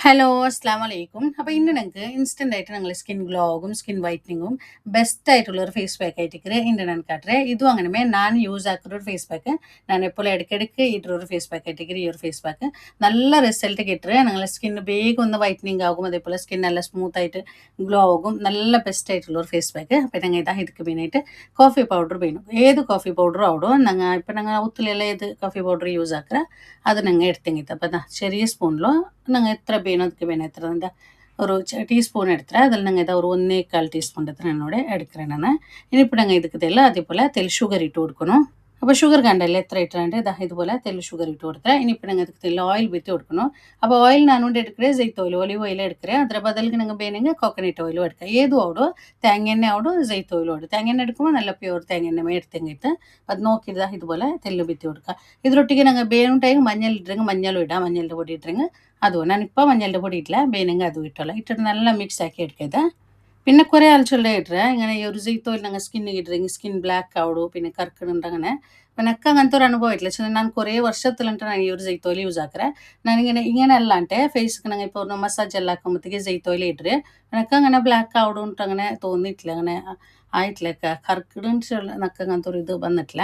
Hello, അസ്സലാമലൈക്കും. അപ്പോൾ ഇന്ന് ഞങ്ങൾക്ക് ഇൻസ്റ്റൻ്റ് ആയിട്ട് ഞങ്ങൾ സ്കിൻ ഗ്ലോ ആകും സ്കിൻ വൈറ്റനിങ്ങും ബെസ്റ്റ് ആയിട്ടുള്ള ഒരു ഫേസ് പാക്ക് ആയിട്ട് ഇന്ന് ഞാൻ കാട്ടുறேன். ഇതും അങ്ങനെ ഞാൻ യൂസ് ആക്കുന്ന ഒരു ഫേസ് പാക്ക്. ഞാൻ എപ്പോഴും ഇടയ്ക്കിടയ്ക്ക് ഇടുന്ന ഒരു ഫേസ് പാക്ക് ആയിട്ട് ഈ ഒരു ഫേസ് പാക്ക് നല്ല റിസൾട്ട് കിട്ടുക. ഞങ്ങളുടെ സ്കിൻ വേഗം ഒന്ന് വൈറ്റനിങ് ആകും. അതേപോലെ സ്കിൻ നല്ല സ്മൂത്ത് ആയിട്ട് ഗ്ലോ ആകും. നല്ല ബെസ്റ്റ് ആയിട്ടുള്ള ഒരു ഫേസ് പാക്ക്. അപ്പോൾ ഞങ്ങൾ ഇതാ ഇതിക്ക് മെയിനായിട്ട് കോഫി പൗഡർ വേണം. ഏത് കോഫി പൗഡറും ആവിടും ഞങ്ങൾ ഔത്തിലെല്ലാം ഏത് കോഫി പൗഡർ യൂസ് ആക്കുക അത് ഞങ്ങൾ എടുത്തെങ്കിട്ട്. അപ്പോൾ ചെറിയ സ്പൂണിലോ நாங்கள் எத்தனை வேணும் அதுக்கு வேணும் எத்தனை இந்த ஒரு டீஸ்பூன் எடுத்துகிறேன். அதில் நாங்கள் ஏதாவது ஒரு 1/4 டீஸ்பூன் எடுத்துகிறேன் என்னோட எடுக்கிறேன் நான். இனிப்பு நாங்கள் இதுக்கு தெரியல அதே போல் தெல் சுகர் இட்டு கொடுக்கணும். അപ്പോൾ ഷുഗർ കണ്ടല്ലേ എത്ര ഇട്ടുണ്ട് ഇതുപോലെ തെല്ല് ഷുഗർ ഇട്ട് കൊടുത്തത്. ഇനിയിപ്പോൾ ഞങ്ങൾ ಅದಕ್ಕೆ ತೆಲ್ಲ ಆಯಿಲ್ ಬಿತ್ತು കൊടുക്കണം. അപ്പോൾ ಆಯಿಲ್ ನಾನು എടുക്കರೆ ಜೈತ್ ಆಯಿಲ್ ಒಲಿವ್ ಆಯಿಲ್ എടുക്കರೆ. ಅದರ ಬದಲಿಗೆ ನಂಗೆ ಬೇನೆಂಗೆ ಕೋಕೋನಟ್ ಆಯಿಲ್ എടുക്കുക. ഏതും ആവടോ തേങ്ങ എണ്ണ ആവടോ ജൈത്ത് ഓയിൽ ആവടോ. തേങ്ങ എണ്ണ എടുക്കുമ്പോൾ നല്ല പ്യൂർ തേങ്ങ എണ്ണ എടുത്തെങ്കിട്ട് അത് നോക്കിയിട്ട് ഇതുപോലെ തെല്ല് ಬಿತ್ತು കൊടുക്കുക. ഇതിലൊട്ടിಗೆ ನಂಗೆ ಬೇನು ಟೈಮ್ മഞ്ഞൾ ഇട്ടിരുങ്ങ് മഞ്ഞളും ഇടാം. മഞ്ഞളുടെ പൊടി ഇട്ടിരുങ്ങ് അതും ഞാനിപ്പോൾ മഞ്ഞളുടെ പൊടി ഇട്ടില്ല. ಬೇನೆಂಗೆ ಅದು ഇട്ടോളാം. ഇട്ടിട്ട് നല്ല മിക്സ് ആക്കി എടുക്കുക. പിന്നെ കുറേ ആൾ ചൊല്ലിട്ടെ ഇങ്ങനെ ഈ ഒരു ജൈത്ത് ഓയിൽ ഞങ്ങൾ സ്കിന്നിಗೆ ഇട്ടിരുങ്ങി സ്കിൻ ബ്ലാക്ക് ആവടോ പിന്നെ കറുക്കണുണ്ട് അങ്ങനെ. അപ്പം എനിക്ക് അങ്ങനത്തെ ഒരു അനുഭവം ആയിട്ടില്ല. പക്ഷേ ನಾನು കുറേ ವರ್ಷത്തിലുണ്ട് ನಾನು ಈ ഒരു ಜೈತ್ ಓಯಿಲ್ ಯೂಸ್ ಹಾಕ್ರೆ. ഇങ്ങനെ അല്ല అంటే ഫേസ്ക്ക് ഞങ്ങൾ ഇപ്പോൾ ഒന്ന് മസാജ് എല്ലാം ആക്കുമ്പോഴത്തേക്ക് ജൈത്ത് ഓയിൽ ഇട്ടിട്ട് എനിക്ക് അങ്ങനെ ബ്ലാക്ക് ആവടുണ്ട് അങ്ങനെ തോന്നിയിട്ടില്ല. അങ്ങനെ ആയിട്ടില്ല. കറുക്കിടും എനിക്ക് അങ്ങനത്തെ ഒരു ഇത് വന്നിട്ടില്ല.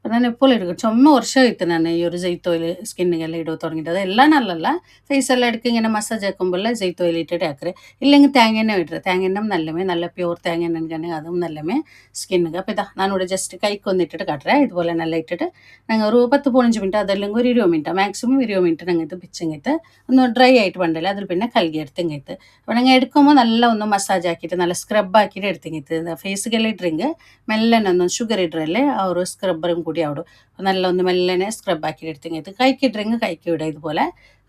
അപ്പം ഞാൻ എപ്പോഴും എടുക്കും. ചുമ വർഷമായിട്ട് ഞാൻ ഈ ഒരു ജൈത്ത് ഓയിൽ സ്കിന്നിಗೆಲ್ಲ ഇടോ തുടങ്ങിയിട്ട്. അതെല്ലാം നല്ലല്ല. ഫേസെല്ലാം എടുക്കുക ഇങ്ങനെ മസാജ് ആക്കുമ്പോൾ ജൈത്ത് ഓയിൽ ഇട്ടിട്ട് ആക്കರೆ. ഇല്ലെങ്കിൽ തേങ്ങ എണ്ണ ഇട്ടರೆ തേങ്ങ എണ്ണ നല്ലമേ നല്ല പ്യൂർ തേങ്ങ എണ്ണ അതും നല്ലമേ സ്കിന്നിಗೆ. അപ്പോൾ ഇതാ ഞാനിവിടെ ജസ്റ്റ് കൈക്കൊന്ന് ഇട്ടിട്ട് കാട്ടുறேன். ഇതുപോലെ നല്ല ഇട്ടിട്ട് ഞങ്ങൾ ഒരു 10-15 മിനിറ്റ് അതല്ലെങ്കിൽ ഒരു 20 മിനിറ്റ് മാക്സിമം 20 മിനിറ്റ് ഞങ്ങൾ ഇത് പിച്ചെങ്കിട്ട് ഒന്ന് ഡ്രൈ ആയിട്ട് പണ്ടല്ലേ അതിൽ പിന്നെ കൽകി എടുത്തെങ്കിട്ട്. അപ്പോൾ ഞങ്ങൾ എടുക്കുമ്പോൾ നല്ല ഒന്ന് മസാജ് ആക്കിയിട്ട് നല്ല സ്ക്രബ് ആക്കിയിട്ട് എടുത്തെങ്കിട്ട്. ഫേസിಗೆಲ್ಲ ഇട്ടെങ്കിൽ മെല്ലനെ ഒന്ന് ഷുഗർ ഇടറല്ലേ ആ ഒരു സ്ക്രബ്ബറും കൂടി ആവിടും. നല്ല ഒന്ന് മെല്ലനെ സ്ക്രബ് ആക്കിയിട്ട് എടുത്തെങ്കിട്ട്. കൈക്കിട്ടെങ്കിൽ കൈക്ക് വിടുക. ഇതുപോലെ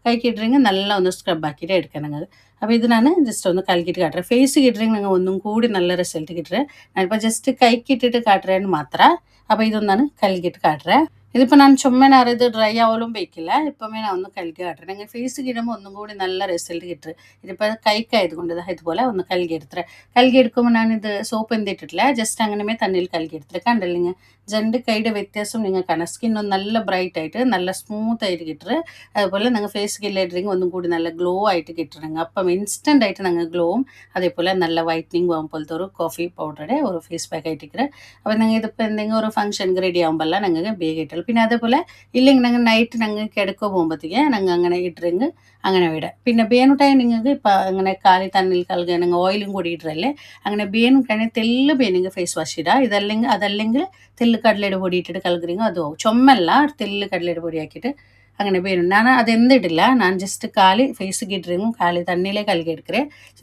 കൈക്കിട്ടെങ്കിൽ നല്ല ഒന്ന് സ്ക്രബ് ആക്കിയിട്ട് എടുക്കണം ഞങ്ങൾ. അപ്പോൾ ഇത് ഞാൻ ജസ്റ്റ് ഒന്ന് കലക്കിയിട്ട് കാട്ടുക. ഫേസ് കിട്ടുമെങ്കിൽ ഞങ്ങൾ ഒന്നും കൂടി നല്ല റിസൾട്ട് കിട്ടുക. ഞാനിപ്പോൾ ജസ്റ്റ് കൈക്കിട്ടിട്ട് കാട്ടുകയെന്ന് മാത്രം. അപ്പോൾ ഇതൊന്നാണ് കലക്കിയിട്ട് കാട്ടുക. ഇതിപ്പോൾ ഞാൻ ചുമ്മനാറ് ഇത് ഡ്രൈ ആവലും വയ്ക്കില്ല. ഇപ്പം ഞാൻ ഒന്ന് കലക്കി കാട്ടുക. ഞങ്ങൾ ഫേസ് കിടുമ്പോൾ ഒന്നും കൂടി നല്ല റിസൾട്ട് കിട്ടുക. ഇതിപ്പോൾ കൈക്കായതുകൊണ്ട് ഇതുപോലെ ഒന്ന് കലക്കി എടുത്തത്. കലക്കി എടുക്കുമ്പോൾ ഞാനിത് സോപ്പ് എന്തിട്ടിട്ടില്ല. ജസ്റ്റ് അങ്ങനെ തണ്ണിയിൽ കലക്കി എടുത്തിട്ട് കണ്ടല്ലെങ്കിൽ രണ്ട് കൈയുടെ വ്യത്യാസം നിങ്ങൾ കാണാം. സ്കിൻ ഒന്ന് നല്ല ബ്രൈറ്റ് ആയിട്ട് നല്ല സ്മൂത്ത് ആയിട്ട് കിട്ടുക. അതുപോലെ നിങ്ങൾ ഫേസ് ഇട്ടിട്ടെങ്കിൽ ഒന്നും കൂടി നല്ല ഗ്ലോ ആയിട്ട് കിട്ടണമെങ്കിൽ അപ്പം ഇൻസ്റ്റൻ്റ് ആയിട്ട് ഞങ്ങൾ ഗ്ലോവും അതേപോലെ നല്ല വൈറ്റനിങ് ആകും പോലത്തെ ഒരു കോഫി പൗഡറുടെ ഒരു ഫേസ് പാക്ക് ആയിട്ട് ഇരിക്കുക. അപ്പോൾ ഞങ്ങൾ ഇതിപ്പോൾ എന്തെങ്കിലും ഒരു ഫംഗ്ഷൻക്ക് റെഡി ആകുമ്പോൾ ഞങ്ങൾക്ക് വേഗം ഇട്ടുള്ളൂ. പിന്നെ അതേപോലെ ഇല്ലെങ്കിൽ ഞങ്ങൾ നൈറ്റ് ഞങ്ങൾ കിടക്കുക പോകുമ്പോഴത്തേക്ക് ഞങ്ങൾ അങ്ങനെ ഇട്ടിട്ടെങ്കിൽ അങ്ങനെ വിടാം. പിന്നെ ಬೇನು ಟೈಮ್ നിങ്ങൾക്ക് ഇപ്പോൾ അങ്ങനെ കാലി തണ്ണിൽ കൽകുക ഞങ്ങൾ ഓയിലും കൂടി ഇടറല്ലേ. അങ്ങനെ ಬೇನು കഴിഞ്ഞാൽ തെല്ല് ಬೇನಿಗೆ ഫേസ് വാഷ് ഇടുക. അതല്ലെങ്കിൽ തെല്ല് കടലയുടെ പൊടി ഇട്ടിട്ട് കലകുറെങ്കിൽ അതും ആവും. ചുമല്ല തെല്ല് കടലയുടെ പൊടി ആക്കിയിട്ട് അങ്ങനെ ಬೇನು ഞാൻ അതെന്തിടില്ല. ഞാൻ ജസ്റ്റ് കാലി ഫേസിಗೆ ഇട്ടിരുങ്ങും കാലി തണ്ണിയിലേ കലക്കി എടുക്കറേ.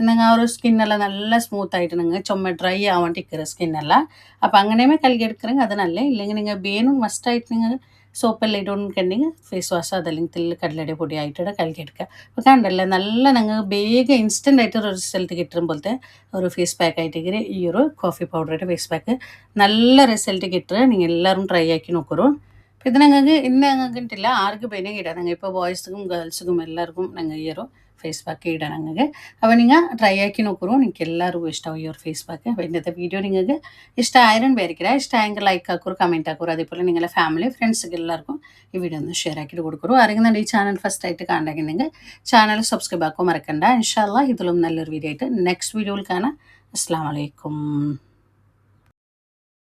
നിങ്ങൾ ആ ഒരു സ്കിന്നെല്ലാം നല്ല സ്മൂത്ത് ആയിട്ട് നിങ്ങൾ ചുമ ഡ്രൈ ആവാണ്ട് ഇരിക്കുക സ്കിന്നെല്ലാം. അപ്പോൾ അങ്ങനെയുമേ കലക്കി എടുക്കണമെങ്കിൽ അത് നല്ലേ. ഇല്ലെങ്കിൽ നിങ്ങൾ ಬೇನು മസ്റ്റായിട്ട് നിങ്ങൾ സോപ്പെല്ലാം ഇട്ടുകൊണ്ടിട്ടുണ്ടെങ്കിൽ ഫേസ് വാഷ് അതല്ലെങ്കിൽ തെല്ല് കടലയുടെ പൊടി ആയിട്ട് കലക്കി എടുക്കുക. അപ്പോൾ കണ്ടല്ലേ നല്ല ഞങ്ങൾ വേഗം ഇൻസ്റ്റൻ്റ് ആയിട്ട് ഒരു റിസൾട്ട് കിട്ടും പോലത്തെ ഒരു ഫേസ് പാക്ക് ആയിട്ട് ഈ ഒരു കോഫി പൗഡറുടെ ഫേസ് പാക്ക് നല്ല റിസൾട്ട് കിട്ടുക. നിങ്ങൾ എല്ലാവരും ട്രൈ ആക്കി നോക്കൂ. അപ്പോൾ ഇത് ഞങ്ങൾക്ക് ഇന്ന് ഞങ്ങൾക്ക് ഇട്ടില്ല ആർക്ക് വേണമെങ്കിൽ ഇടാം. ഞങ്ങൾ ഇപ്പോൾ ബോയ്സിനും ഗേൾസിനും എല്ലാവർക്കും ഞങ്ങൾ ഈ ഒരു ഫേസ് പാക്ക് ഇടാം ഞങ്ങൾക്ക്. അപ്പോൾ നിങ്ങൾ ട്രൈ ആക്കി നോക്കൂ. നിങ്ങൾക്ക് എല്ലാവർക്കും ഇഷ്ടമാവും ഈ ഒരു ഫേസ് പാക്ക്. അപ്പോൾ ഇന്നത്തെ വീഡിയോ നിങ്ങൾക്ക് ഇഷ്ടമായാലും പേരിക്കില്ല. ഇഷ്ടമായെങ്കിൽ ലൈക്ക് ആക്കൂ കമൻറ്റ് ആക്കൂ. അതേപോലെ നിങ്ങളുടെ ഫാമിലി ഫ്രണ്ട്സിക്ക് എല്ലാവർക്കും ഈ വീഡിയോ ഒന്ന് ഷെയർ ആക്കിയിട്ട് കൊടുക്കൂ. അറിയുന്നുണ്ട് ഈ ചാനൽ ഫസ്റ്റ് ആയിട്ട് കാണണമെങ്കിൽ ചാനൽ സബ്സ്ക്രൈബ് ആക്കാൻ മറക്കണ്ട. ഇൻഷാ അല്ലാഹ് ഇതിലും നല്ലൊരു വീഡിയോ ആയിട്ട് നെക്സ്റ്റ് വീഡിയോയിൽ കാണാം. അസ്സലാമു അലൈക്കും.